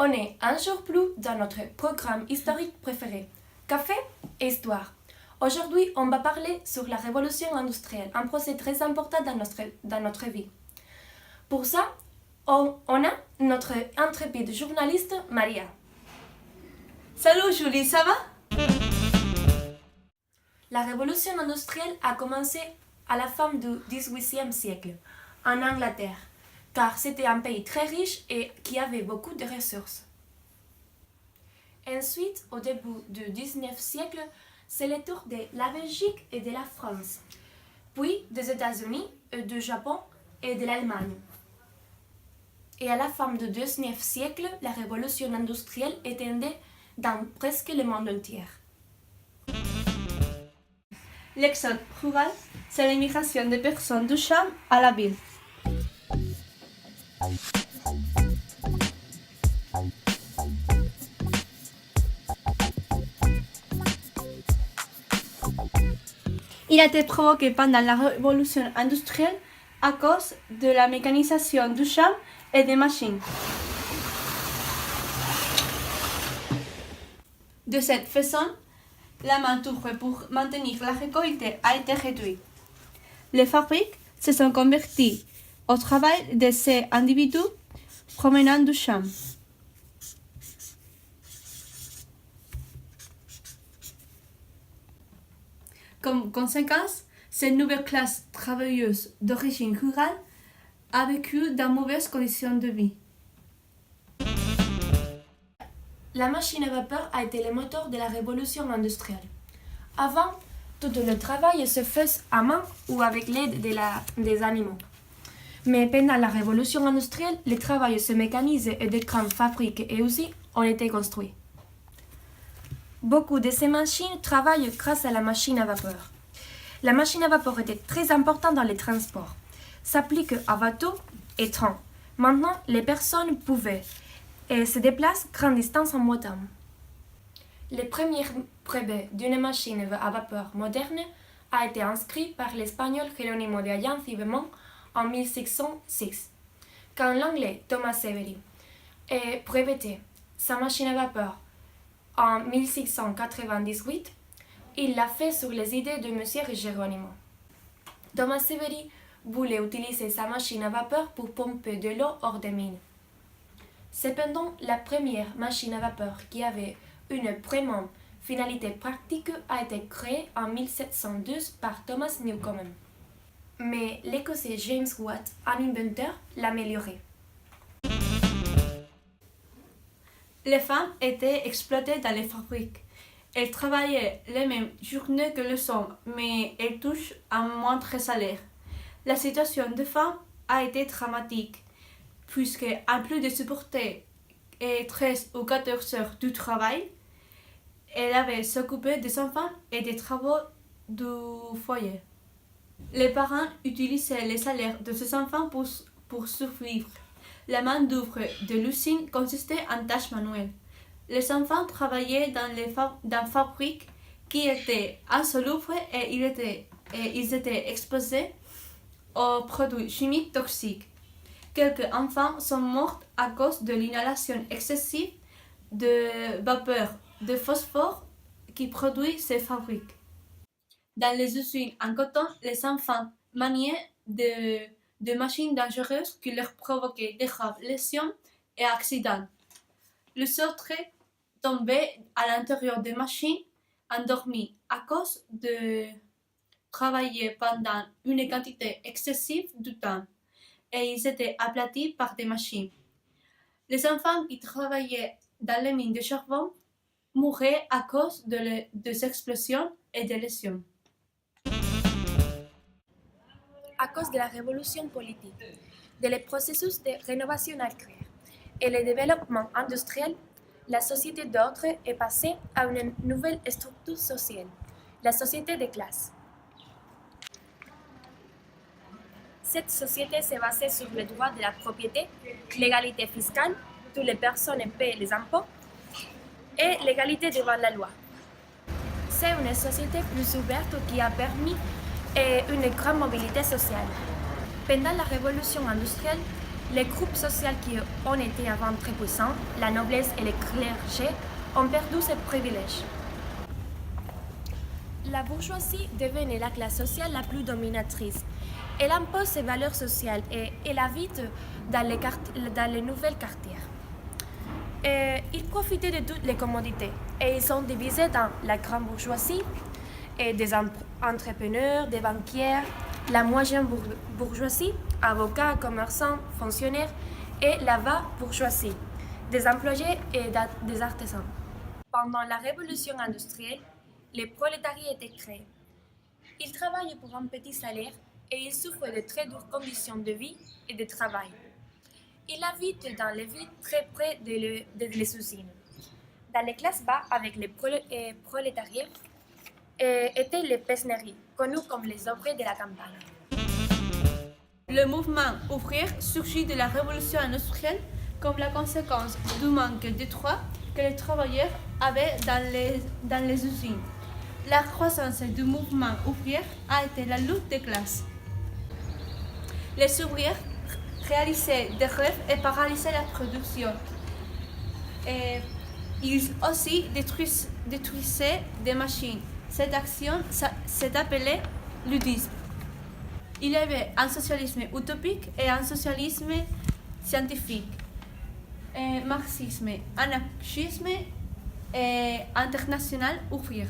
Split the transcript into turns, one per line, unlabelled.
On est un jour plus dans notre programme historique préféré, Café et Histoire. Aujourd'hui, on va parler sur la révolution industrielle, un procès très important dans notre vie. Pour ça, on a notre intrépide journaliste Maria.
Salut Julie, ça va?
La révolution industrielle a commencé à la fin du XVIIIe siècle, en Angleterre, car c'était un pays très riche et qui avait beaucoup de ressources. Ensuite, au début du XIXe siècle, c'est le tour de la Belgique et de la France, puis des États-Unis, du Japon et de l'Allemagne. Et à la fin du XIXe siècle, la révolution industrielle étendait dans presque le monde entier.
L'exode rural, c'est l'immigration des personnes du champ à la ville. Il a été provoqué pendant la révolution industrielle à cause de la mécanisation du champ et des machines. De cette façon, la main-d'œuvre pour maintenir la récolte a été réduite. Les fabriques se sont converties au travail de ces individus provenant du champ. Comme conséquence, cette nouvelle classe travailleuse d'origine rurale a vécu dans mauvaises conditions de vie.
La machine à vapeur a été le moteur de la révolution industrielle. Avant, tout le travail se faisait à main ou avec l'aide des animaux. Mais pendant la révolution industrielle, le travail se mécanise et de grandes fabriques et usines ont été construits. Beaucoup de ces machines travaillent grâce à la machine à vapeur. La machine à vapeur était très importante dans les transports. S'applique à bateaux et trains. Maintenant, les personnes pouvaient se déplacer grande distance en moto. Le premier brevet d'une machine à vapeur moderne a été inscrit par l'Espagnol Jerónimo de Ayán en 1606. Quand l'Anglais Thomas Savery a breveté sa machine à vapeur en 1698, il l'a fait sur les idées de M. Jerónimo. Thomas Savery voulait utiliser sa machine à vapeur pour pomper de l'eau hors des mines. Cependant, la première machine à vapeur qui avait une vraiment finalité pratique a été créée en 1712 par Thomas Newcomen. Mais l'Écossais James Watt, un inventeur, l'a amélioré.
Les femmes étaient exploitées dans les fabriques. Elles travaillaient les mêmes journées que les hommes, mais elles touchent un moindre salaire. La situation des femmes a été dramatique, puisque, en plus de supporter 13 ou 14 heures du travail, elle avait s'occuper des enfants et des travaux du foyer. Les parents utilisaient les salaires de ces enfants pour survivre. La main-d'œuvre de l'usine consistait en tâches manuelles. Les enfants travaillaient dans fabriques qui étaient insalubres et ils étaient exposés aux produits chimiques toxiques. Quelques enfants sont morts à cause de l'inhalation excessive de vapeur de phosphore qui produit ces fabriques. Dans les usines en coton, les enfants maniaient de machines dangereuses qui leur provoquaient de graves lésions et accidents. Les autres tombaient à l'intérieur des machines endormis à cause de travailler pendant une quantité excessive de temps et ils étaient aplatis par des machines. Les enfants qui travaillaient dans les mines de charbon mouraient à cause des explosions et des lésions.
À cause de la révolution politique, des processus de rénovation agraire et le développement industriel, la société d'ordre est passée à une nouvelle structure sociale, la société de classe. Cette société s'est basée sur le droit de la propriété, l'égalité fiscale, toutes les personnes paient les impôts, et l'égalité devant la loi. C'est une société plus ouverte qui a permis une grande mobilité sociale. Pendant la révolution industrielle, Les groupes sociaux qui ont été avant très puissants, la noblesse et les clergés, ont perdu ces privilèges. La bourgeoisie devenait la classe sociale la plus dominatrice. Elle impose ses valeurs sociales et elle habite dans les nouvelles quartiers. Ils profitaient de toutes les commodités et ils sont divisés dans la grande bourgeoisie, et des entrepreneurs, des banquiers, la moyenne bourgeoisie, avocats, commerçants, fonctionnaires, et la bas bourgeoisie, des employés et des artisans. Pendant la révolution industrielle, les prolétariats étaient créés. Ils travaillent pour un petit salaire et ils souffrent de très dures conditions de vie et de travail. Ils habitent dans les villes très près des usines. Dans les classes bas, avec les prolétariats, étaient les pesneries, connus comme les ouvriers de la campagne.
Le mouvement ouvrier surgit de la révolution industrielle comme la conséquence du manque de droits que les travailleurs avaient dans les usines. La croissance du mouvement ouvrier a été la lutte des classes. Les ouvriers réalisaient des rêves et paralysaient la production. Et ils aussi détruisaient des machines. Cette action s'est appelée ludisme. Il y avait un socialisme utopique et un socialisme scientifique, un marxisme, anarchisme et international ouvrier.